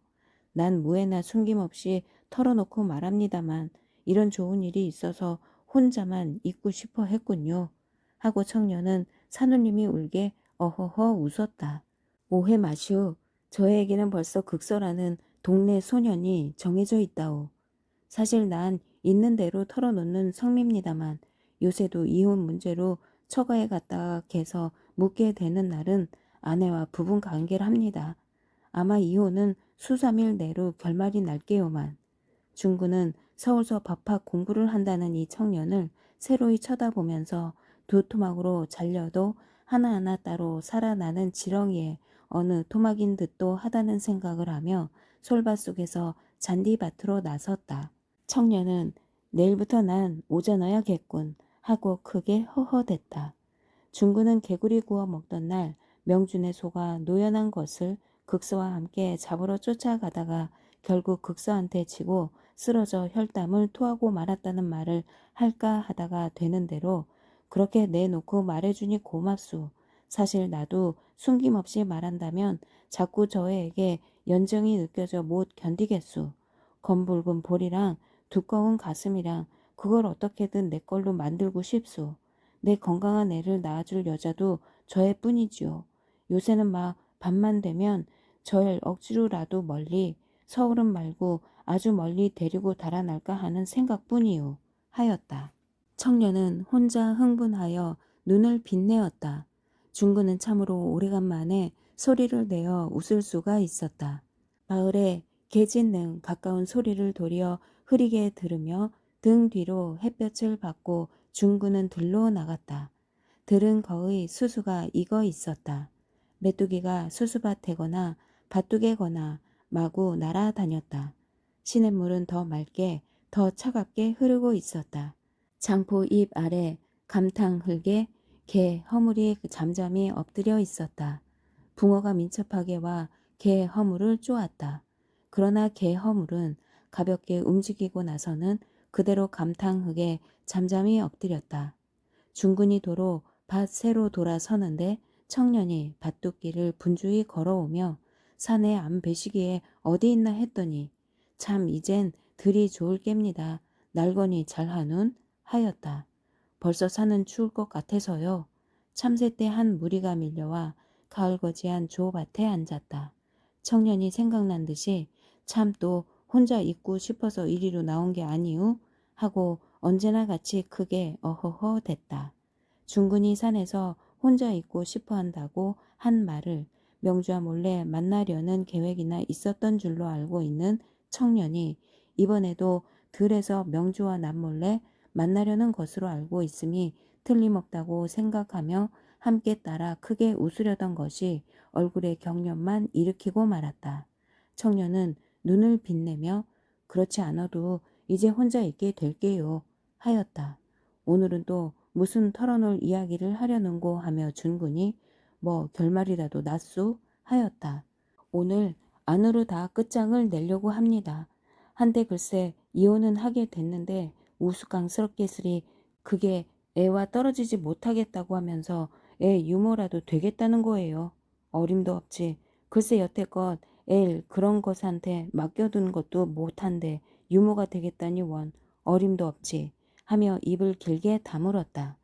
난 무에나 숨김없이 털어놓고 말합니다만 이런 좋은 일이 있어서 혼자만 있고 싶어 했군요. 하고 청년은 산울림이 울게 어허허 웃었다. 오해 마시오. 저에게는 벌써 극서라는 동네 소년이 정해져 있다오. 사실 난 있는 대로 털어놓는 성미입니다만 요새도 이혼 문제로 처가에 갔다가 개서 묻게 되는 날은 아내와 부분 관계를 합니다. 아마 이혼은 수삼일 내로 결말이 날게요만. 중구는 서울서 법학 공부를 한다는 이 청년을 새로이 쳐다보면서 두 토막으로 잘려도 하나하나 따로 살아나는 지렁이에 어느 토막인 듯도 하다는 생각을 하며 솔밭 속에서 잔디밭으로 나섰다. 청년은 내일부터 난 오전어야겠군 하고 크게 허허댔다. 중구는 개구리 구워 먹던 날 명준의 소가 노연한 것을 극서와 함께 잡으러 쫓아가다가 결국 극서한테 치고 쓰러져 혈담을 토하고 말았다는 말을 할까 하다가 되는 대로 그렇게 내놓고 말해주니 고맙소. 사실 나도 숨김없이 말한다면 자꾸 저에게 연정이 느껴져 못 견디겠소. 검붉은 볼이랑 두꺼운 가슴이랑 그걸 어떻게든 내 걸로 만들고 싶소. 내 건강한 애를 낳아줄 여자도 저애 뿐이지요. 요새는 막 밤만 되면 절 억지로라도 멀리 서울은 말고 아주 멀리 데리고 달아날까 하는 생각뿐이요. 하였다. 청년은 혼자 흥분하여 눈을 빛내었다. 중구는 참으로 오래간만에 소리를 내어 웃을 수가 있었다. 마을에 개짖는 가까운 소리를 도리어 흐리게 들으며 등 뒤로 햇볕을 받고 중구는 들로 나갔다. 들은 거의 수수가 익어 있었다. 메뚜기가 수수밭에거나 밭둑에거나 마구 날아다녔다. 시냇물은 더 맑게 더 차갑게 흐르고 있었다. 장포 잎 아래 감탕 흙에 개 허물이 잠잠히 엎드려 있었다. 붕어가 민첩하게 와 개 허물을 쪼았다. 그러나 개 허물은 가볍게 움직이고 나서는 그대로 감탕 흙에 잠잠히 엎드렸다. 중근이 도로 밭 새로 돌아서는데 청년이 밭둑기를 분주히 걸어오며 산에 암 배시기에 어디 있나 했더니 참 이젠 들이 좋을 깹니다. 날거니 잘하눈 하였다. 벌써 산은 추울 것 같아서요. 참새 때 한 무리가 밀려와 가을거지한 조밭에 앉았다. 청년이 생각난 듯이 참 또 혼자 있고 싶어서 이리로 나온 게 아니우 하고 언제나 같이 크게 어허허 댔다. 중근이 산에서 혼자 있고 싶어 한다고 한 말을 명주와 몰래 만나려는 계획이나 있었던 줄로 알고 있는 청년이 이번에도 들에서 명주와 남몰래 만나려는 것으로 알고 있음이 틀림없다고 생각하며 함께 따라 크게 웃으려던 것이 얼굴의 경련만 일으키고 말았다. 청년은 눈을 빛내며 그렇지 않아도 이제 혼자 있게 될게요 하였다. 오늘은 또 무슨 털어놓을 이야기를 하려는고 하며 준군이 뭐 결말이라도 났소 하였다. 오늘 안으로 다 끝장을 내려고 합니다. 한데 글쎄 이혼은 하게 됐는데 우스꽝스럽게스리 그게 애와 떨어지지 못하겠다고 하면서 애 유모라도 되겠다는 거예요. 어림도 없지. 글쎄 여태껏 애 그런 것한테 맡겨둔 것도 못한데 유모가 되겠다니 원 어림도 없지 하며 입을 길게 다물었다.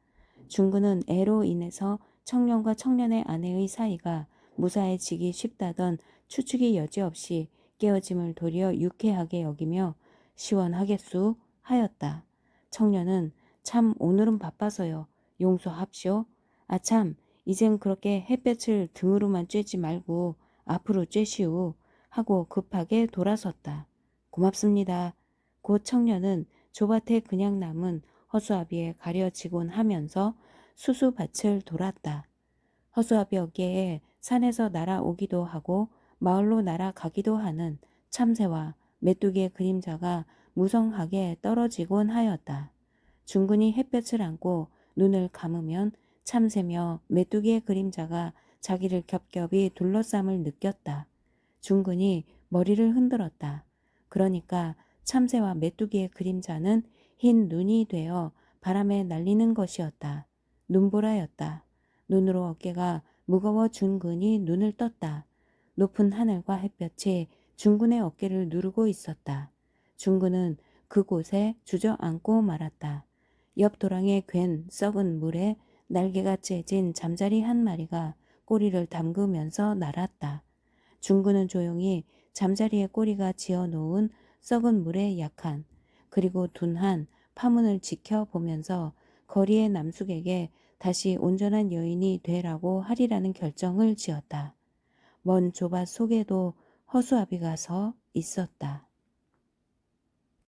중구는 애로 인해서 청년과 청년의 아내의 사이가 무사해지기 쉽다던 추측이 여지없이 깨어짐을 도리어 유쾌하게 여기며 시원하겠수 하였다. 청년은 참 오늘은 바빠서요. 용서합시오. 아참 이젠 그렇게 햇볕을 등으로만 쬐지 말고 앞으로 쬐시오 하고 급하게 돌아섰다. 고맙습니다. 곧 청년은 조밭에 그냥 남은 허수아비에 가려지곤 하면서 수수밭을 돌았다. 허수아비 어깨에 산에서 날아오기도 하고 마을로 날아가기도 하는 참새와 메뚜기의 그림자가 무성하게 떨어지곤 하였다. 중군이 햇볕을 안고 눈을 감으면 참새며 메뚜기의 그림자가 자기를 겹겹이 둘러쌈을 느꼈다. 중군이 머리를 흔들었다. 그러니까 참새와 메뚜기의 그림자는 흰 눈이 되어 바람에 날리는 것이었다. 눈보라였다. 눈으로 어깨가 무거워 중군이 눈을 떴다. 높은 하늘과 햇볕이 중군의 어깨를 누르고 있었다. 중군은 그곳에 주저앉고 말았다. 옆 도랑에 괜 썩은 물에 날개가 째진 잠자리 한 마리가 꼬리를 담그면서 날았다. 중군은 조용히 잠자리에 꼬리가 지어놓은 썩은 물에 약한 그리고 둔한 파문을 지켜보면서 거리의 남숙에게 다시 온전한 여인이 되라고 하리라는 결정을 지었다. 먼 조밭 속에도 허수아비가 서 있었다.